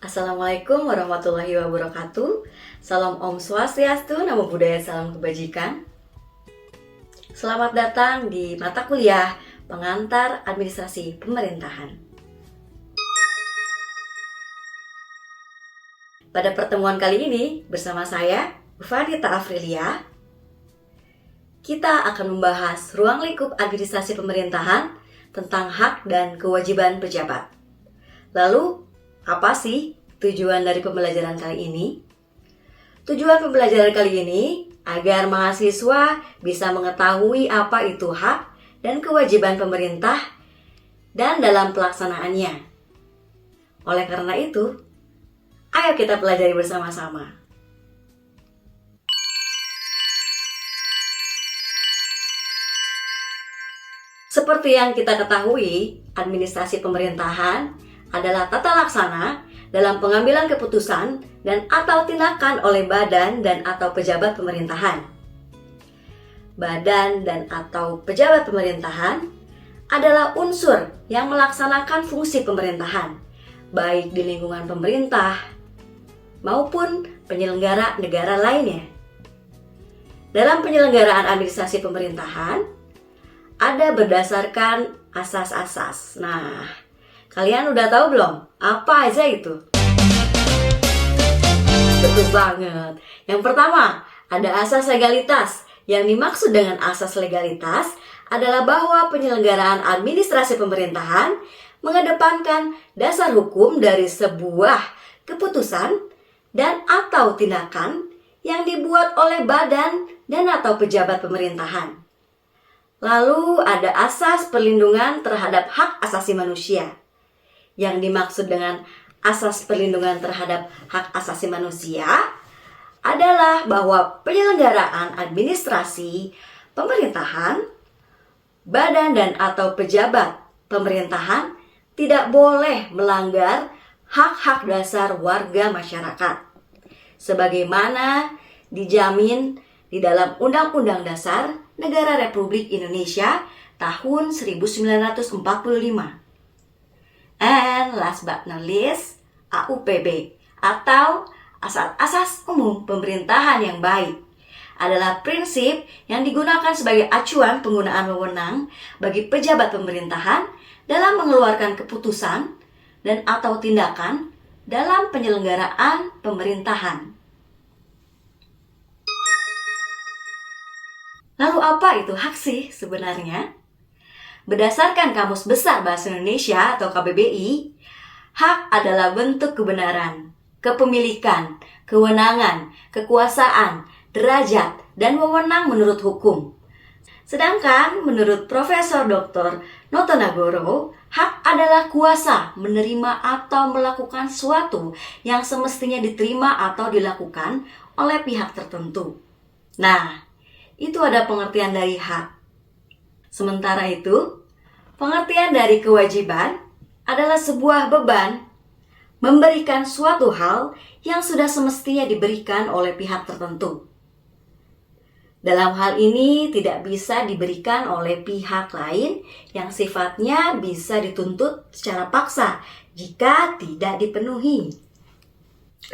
Assalamualaikum warahmatullahi wabarakatuh. Salam Om Swastiastu, Namo Buddhaya, salam kebajikan. Selamat datang di mata kuliah pengantar administrasi pemerintahan. Pada pertemuan kali ini bersama saya, Vanita Afrilia, kita akan membahas ruang lingkup administrasi pemerintahan tentang hak dan kewajiban pejabat. Lalu, apa sih tujuan dari pembelajaran kali ini? Tujuan pembelajaran kali ini agar mahasiswa bisa mengetahui apa itu hak dan kewajiban pemerintah dan dalam pelaksanaannya. Oleh karena itu, ayo kita pelajari bersama-sama. Seperti yang kita ketahui, administrasi pemerintahan adalah tata laksana dalam pengambilan keputusan dan atau tindakan oleh badan dan atau pejabat pemerintahan. Badan dan atau pejabat pemerintahan adalah unsur yang melaksanakan fungsi pemerintahan, baik di lingkungan pemerintah maupun penyelenggara negara lainnya. Dalam penyelenggaraan administrasi pemerintahan, ada berdasarkan asas-asas. Nah, kalian udah tahu belum? Apa aja itu? Betul banget. Yang pertama, ada asas legalitas. Yang dimaksud dengan asas legalitas adalah bahwa penyelenggaraan administrasi pemerintahan mengedepankan dasar hukum dari sebuah keputusan dan atau tindakan yang dibuat oleh badan dan atau pejabat pemerintahan. Lalu ada asas perlindungan terhadap hak asasi manusia. Yang dimaksud dengan asas perlindungan terhadap hak asasi manusia adalah bahwa penyelenggaraan administrasi pemerintahan, badan dan atau pejabat pemerintahan tidak boleh melanggar hak-hak dasar warga masyarakat, sebagaimana dijamin di dalam Undang-Undang Dasar Negara Republik Indonesia tahun 1945. And last but not least, AUPB atau Asas Umum Pemerintahan yang Baik adalah prinsip yang digunakan sebagai acuan penggunaan wewenang bagi pejabat pemerintahan dalam mengeluarkan keputusan dan atau tindakan dalam penyelenggaraan pemerintahan. Lalu apa itu hak sih sebenarnya? Berdasarkan Kamus Besar Bahasa Indonesia atau KBBI, hak adalah bentuk kebenaran, kepemilikan, kewenangan, kekuasaan, derajat, dan wewenang menurut hukum. Sedangkan menurut Profesor Dr. Noto Nagoro, hak adalah kuasa menerima atau melakukan sesuatu yang semestinya diterima atau dilakukan oleh pihak tertentu. Nah, itu ada pengertian dari hak. Sementara itu, pengertian dari kewajiban adalah sebuah beban memberikan suatu hal yang sudah semestinya diberikan oleh pihak tertentu. Dalam hal ini tidak bisa diberikan oleh pihak lain yang sifatnya bisa dituntut secara paksa jika tidak dipenuhi.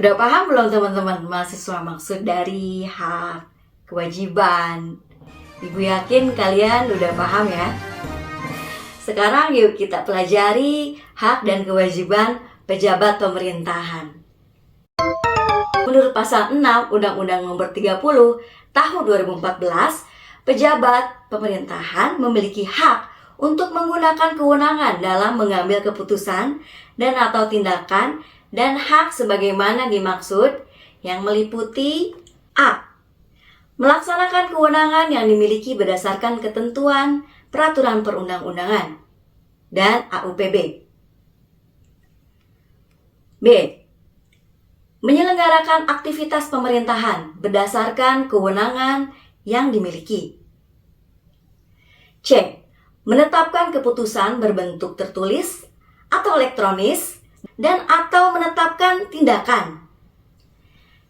Udah paham belum teman-teman mahasiswa maksud dari hak, kewajiban? Ibu yakin kalian udah paham ya. Sekarang yuk kita pelajari hak dan kewajiban pejabat pemerintahan. Menurut pasal 6 Undang-Undang Nomor 30 Tahun 2014, pejabat pemerintahan memiliki hak untuk menggunakan kewenangan dalam mengambil keputusan dan atau tindakan dan hak sebagaimana dimaksud yang meliputi A. Melaksanakan kewenangan yang dimiliki berdasarkan ketentuan peraturan perundang-undangan dan AUPB. B. Menyelenggarakan aktivitas pemerintahan berdasarkan kewenangan yang dimiliki. C. Menetapkan keputusan berbentuk tertulis atau elektronis dan atau menetapkan tindakan.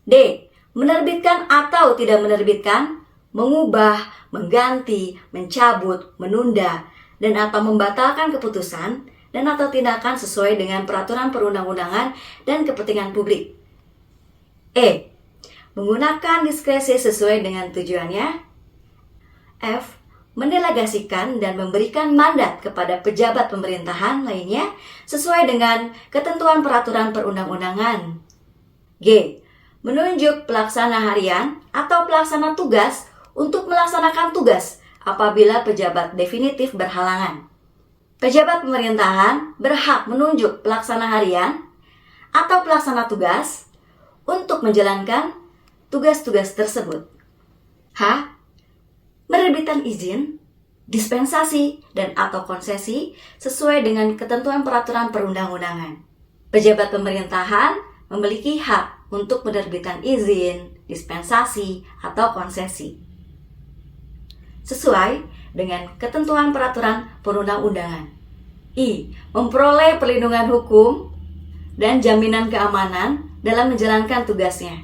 D. Menerbitkan atau tidak menerbitkan, mengubah, mengganti, mencabut, menunda, dan atau membatalkan keputusan dan atau tindakan sesuai dengan peraturan perundang-undangan dan kepentingan publik. E. Menggunakan diskresi sesuai dengan tujuannya. F. Mendelegasikan dan memberikan mandat kepada pejabat pemerintahan lainnya sesuai dengan ketentuan peraturan perundang-undangan. G. Menunjuk pelaksana harian atau pelaksana tugas untuk melaksanakan tugas apabila pejabat definitif berhalangan. Pejabat pemerintahan berhak menunjuk pelaksana harian atau pelaksana tugas untuk menjalankan tugas-tugas tersebut. H. Penerbitan izin, dispensasi, dan atau konsesi sesuai dengan ketentuan peraturan perundang-undangan. Pejabat pemerintahan memiliki hak untuk penerbitan izin, dispensasi, atau konsesi sesuai dengan ketentuan peraturan perundang-undangan. I. Memperoleh perlindungan hukum dan jaminan keamanan dalam menjalankan tugasnya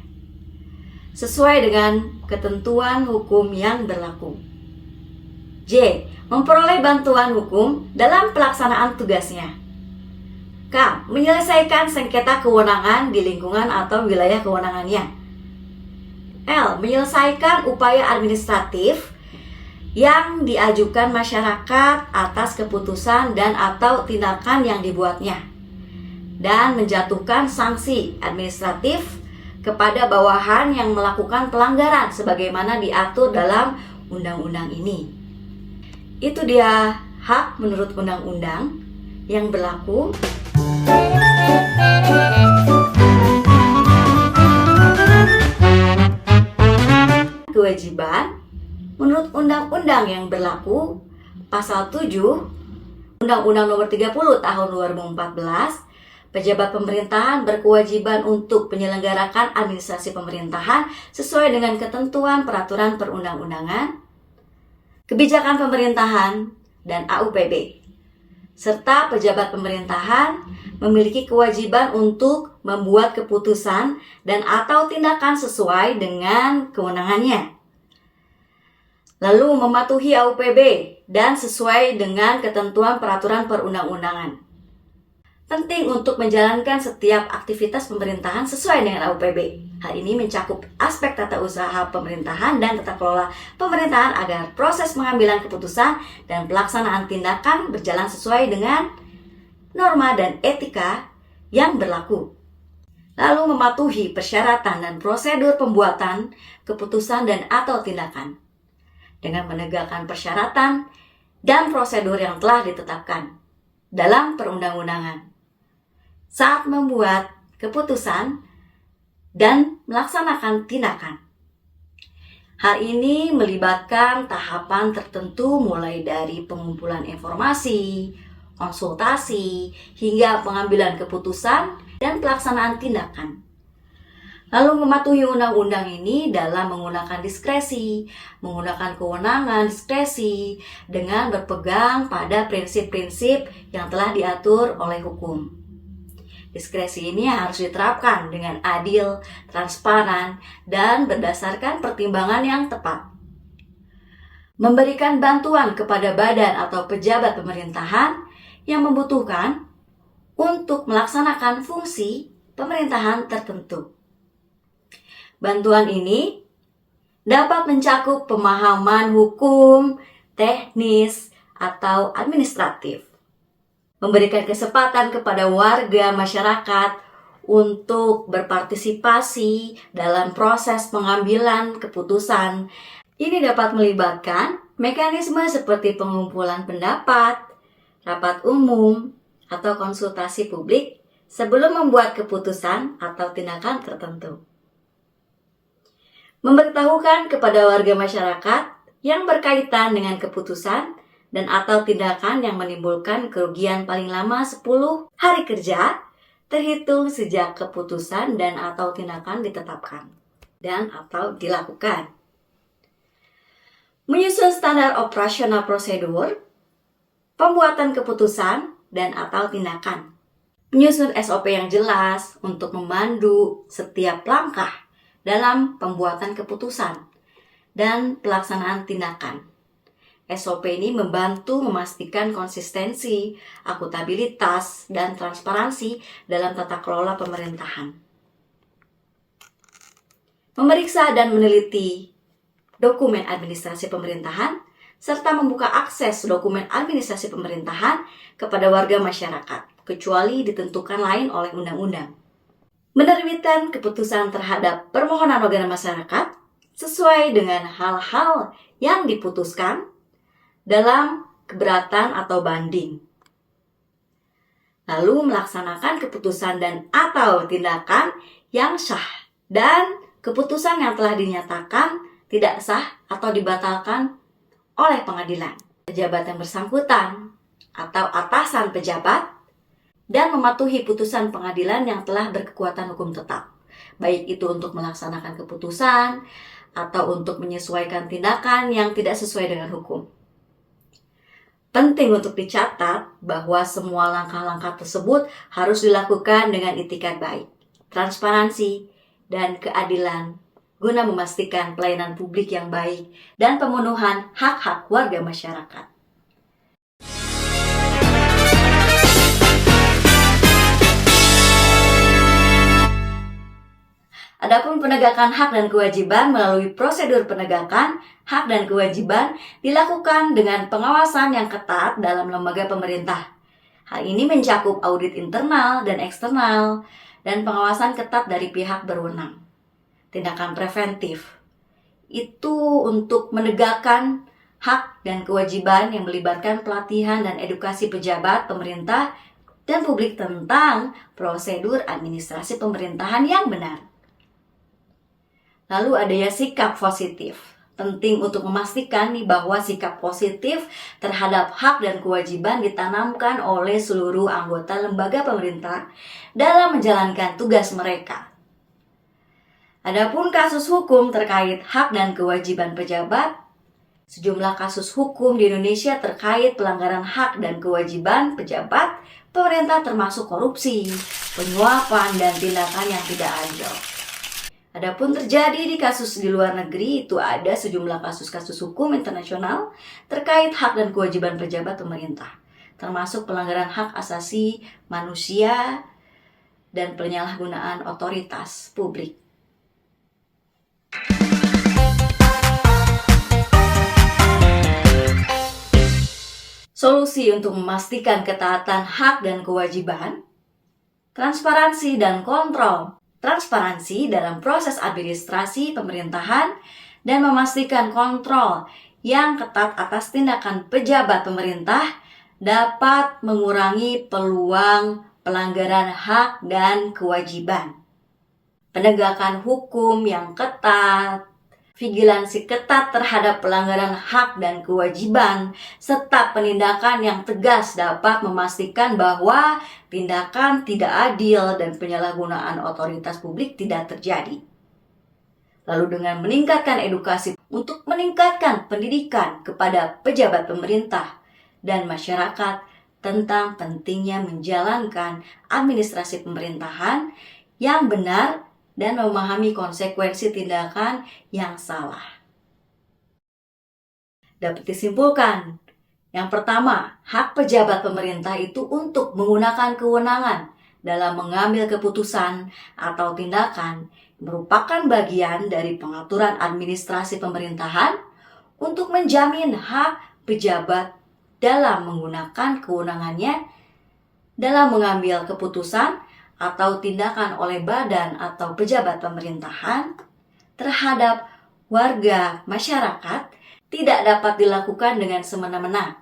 sesuai dengan ketentuan hukum yang berlaku. J. Memperoleh bantuan hukum dalam pelaksanaan tugasnya. K. Menyelesaikan sengketa kewenangan di lingkungan atau wilayah kewenangannya. L. Menyelesaikan upaya administratif yang diajukan masyarakat atas keputusan dan atau tindakan yang dibuatnya, dan menjatuhkan sanksi administratif kepada bawahan yang melakukan pelanggaran sebagaimana diatur dalam undang-undang ini. Itu dia hak menurut undang-undang yang berlaku. Kewajiban menurut undang-undang yang berlaku, pasal 7 Undang-Undang Nomor 30 Tahun 2014, pejabat pemerintahan berkewajiban untuk menyelenggarakan administrasi pemerintahan sesuai dengan ketentuan peraturan perundang-undangan, kebijakan pemerintahan, dan AUPB. Serta pejabat pemerintahan memiliki kewajiban untuk membuat keputusan dan atau tindakan sesuai dengan kewenangannya, lalu mematuhi AUPB dan sesuai dengan ketentuan peraturan perundang-undangan. Penting untuk menjalankan setiap aktivitas pemerintahan sesuai dengan AUPB. Hal ini mencakup aspek tata usaha pemerintahan dan tata kelola pemerintahan agar proses pengambilan keputusan dan pelaksanaan tindakan berjalan sesuai dengan norma dan etika yang berlaku. Lalu mematuhi persyaratan dan prosedur pembuatan keputusan dan atau tindakan dengan menegakkan persyaratan dan prosedur yang telah ditetapkan dalam perundang-undangan saat membuat keputusan dan melaksanakan tindakan. Hal ini melibatkan tahapan tertentu mulai dari pengumpulan informasi, konsultasi, hingga pengambilan keputusan dan pelaksanaan tindakan. Lalu mematuhi undang-undang ini dalam menggunakan diskresi, menggunakan kewenangan diskresi dengan berpegang pada prinsip-prinsip yang telah diatur oleh hukum. Diskresi ini harus diterapkan dengan adil, transparan, dan berdasarkan pertimbangan yang tepat. Memberikan bantuan kepada badan atau pejabat pemerintahan yang membutuhkan untuk melaksanakan fungsi pemerintahan tertentu. Bantuan ini dapat mencakup pemahaman hukum, teknis, atau administratif. Memberikan kesempatan kepada warga masyarakat untuk berpartisipasi dalam proses pengambilan keputusan. Ini dapat melibatkan mekanisme seperti pengumpulan pendapat, rapat umum, atau konsultasi publik sebelum membuat keputusan atau tindakan tertentu. Memberitahukan kepada warga masyarakat yang berkaitan dengan keputusan dan atau tindakan yang menimbulkan kerugian paling lama 10 hari kerja terhitung sejak keputusan dan atau tindakan ditetapkan dan atau dilakukan. Menyusun standar operasional prosedur, pembuatan keputusan dan atau tindakan. Menyusun SOP yang jelas untuk memandu setiap langkah dalam pembuatan keputusan dan pelaksanaan tindakan. SOP ini membantu memastikan konsistensi, akuntabilitas, dan transparansi dalam tata kelola pemerintahan. Memeriksa dan meneliti dokumen administrasi pemerintahan, serta membuka akses dokumen administrasi pemerintahan kepada warga masyarakat, kecuali ditentukan lain oleh undang-undang. Menerbitkan keputusan terhadap permohonan warga masyarakat sesuai dengan hal-hal yang diputuskan dalam keberatan atau banding. Lalu melaksanakan keputusan dan atau tindakan yang sah dan keputusan yang telah dinyatakan tidak sah atau dibatalkan oleh pengadilan. Pejabat yang bersangkutan atau atasan pejabat dan mematuhi putusan pengadilan yang telah berkekuatan hukum tetap, baik itu untuk melaksanakan keputusan atau untuk menyesuaikan tindakan yang tidak sesuai dengan hukum. Penting untuk dicatat bahwa semua langkah-langkah tersebut harus dilakukan dengan itikat baik, transparansi, dan keadilan guna memastikan pelayanan publik yang baik dan pemenuhan hak-hak warga masyarakat. Adapun penegakan hak dan kewajiban melalui prosedur penegakan hak dan kewajiban dilakukan dengan pengawasan yang ketat dalam lembaga pemerintah. Hal ini mencakup audit internal dan eksternal dan pengawasan ketat dari pihak berwenang. Tindakan preventif itu untuk menegakkan hak dan kewajiban yang melibatkan pelatihan dan edukasi pejabat pemerintah dan publik tentang prosedur administrasi pemerintahan yang benar. Lalu ada sikap positif. Penting untuk memastikan bahwa sikap positif terhadap hak dan kewajiban ditanamkan oleh seluruh anggota lembaga pemerintah dalam menjalankan tugas mereka. Adapun kasus hukum terkait hak dan kewajiban pejabat, sejumlah kasus hukum di Indonesia terkait pelanggaran hak dan kewajiban pejabat pemerintah termasuk korupsi, penyuapan, dan tindakan yang tidak adil. Adapun terjadi di kasus di luar negeri, itu ada sejumlah kasus-kasus hukum internasional terkait hak dan kewajiban pejabat pemerintah, termasuk pelanggaran hak asasi manusia dan penyalahgunaan otoritas publik. Solusi untuk memastikan ketaatan hak dan kewajiban, transparansi dan kontrol. Transparansi dalam proses administrasi pemerintahan dan memastikan kontrol yang ketat atas tindakan pejabat pemerintah dapat mengurangi peluang pelanggaran hak dan kewajiban. Penegakan hukum yang ketat, vigilansi ketat terhadap pelanggaran hak dan kewajiban, serta penindakan yang tegas dapat memastikan bahwa tindakan tidak adil dan penyalahgunaan otoritas publik tidak terjadi. Lalu dengan meningkatkan edukasi untuk meningkatkan pendidikan kepada pejabat pemerintah dan masyarakat tentang pentingnya menjalankan administrasi pemerintahan yang benar dan memahami konsekuensi tindakan yang salah. Dapat disimpulkan, yang pertama, hak pejabat pemerintah itu untuk menggunakan kewenangan dalam mengambil keputusan atau tindakan merupakan bagian dari pengaturan administrasi pemerintahan untuk menjamin hak pejabat dalam menggunakan kewenangannya dalam mengambil keputusan atau tindakan oleh badan atau pejabat pemerintahan terhadap warga masyarakat tidak dapat dilakukan dengan semena-mena.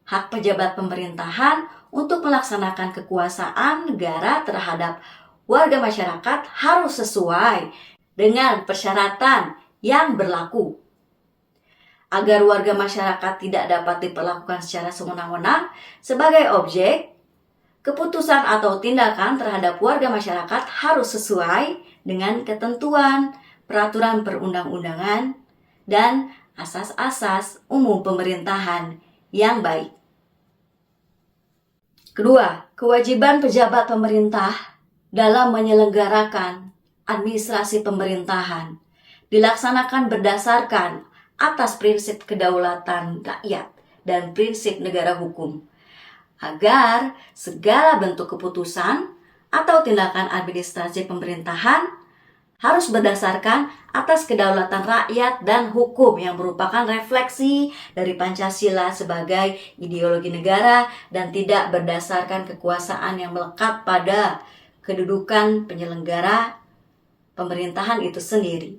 Hak pejabat pemerintahan untuk melaksanakan kekuasaan negara terhadap warga masyarakat harus sesuai dengan persyaratan yang berlaku. Agar warga masyarakat tidak dapat diperlakukan secara sewenang-wenang sebagai objek, keputusan atau tindakan terhadap warga masyarakat harus sesuai dengan ketentuan, peraturan perundang-undangan, dan asas-asas umum pemerintahan yang baik. Kedua, kewajiban pejabat pemerintah dalam menyelenggarakan administrasi pemerintahan dilaksanakan berdasarkan atas prinsip kedaulatan rakyat dan prinsip negara hukum, agar segala bentuk keputusan atau tindakan administrasi pemerintahan harus berdasarkan atas kedaulatan rakyat dan hukum yang merupakan refleksi dari Pancasila sebagai ideologi negara dan tidak berdasarkan kekuasaan yang melekat pada kedudukan penyelenggara pemerintahan itu sendiri.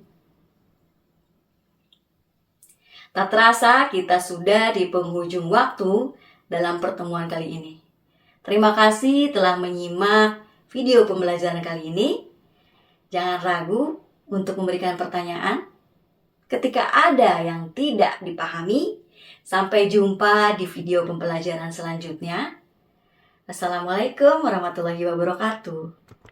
Tak terasa kita sudah di penghujung waktu dalam pertemuan kali ini. Terima kasih telah menyimak video pembelajaran kali ini. Jangan ragu untuk memberikan pertanyaan ketika ada yang tidak dipahami. Sampai jumpa di video pembelajaran selanjutnya. Assalamualaikum warahmatullahi wabarakatuh.